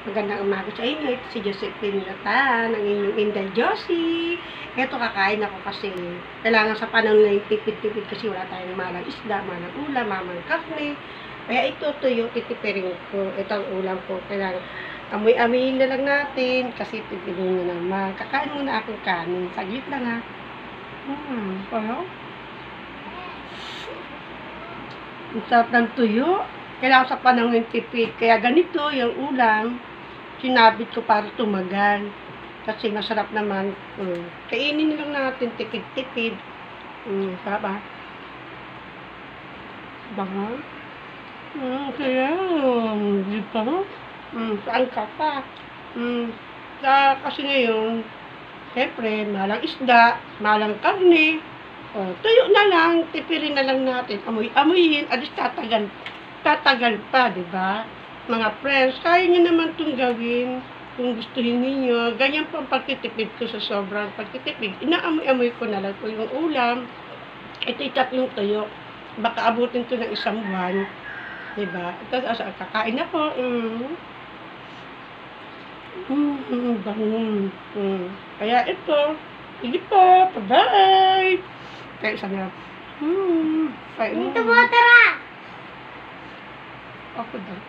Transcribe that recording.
Magandang umaga sa inyo. Ito si Josephine Latan, ang inyong Inday Josie. Ito, kakain ako kasi kailangan sa panahon na yung tipid-tipid kasi wala tayong malang isda, malang ulam, malang karne. Kaya ito, tuyo, titipirin ko. Ito ang ulam ko. Kailangan amoy-amoyin na lang natin kasi tipidin nyo naman. Kakain muna akong kanin. Saglit lang ha. Ano? Ang sarap ng tuyo. Kailangan sa panahon ng tipid. Kaya ganito yung ulam. Sinabit ko para tumagal. Kasi masarap naman. Kainin lang natin, tipid-tipid. Sarap ba? Bango? Kaya, di ba? Saan ka pa? Kasi ngayon, siyempre, malang isda, malang karne. Tuyo na lang, tipirin na lang natin. Amoy-amoyin, at least tatagal pa, di ba? Mga friends, kaya nyo naman itong gawin kung gustuhin ninyo. Ganyan po ang pagtitipid ko sa sobrang pagtitipid. Inaamoy-amoy ko na lang po yung ulam. Ito tatlong tuyo. Baka abutin ko ng 1 buwan. Diba? Ito, kakain ako. Kaya ito. Sige po. Bye-bye. Kaya isa na. Dito po, tara! Ako daw.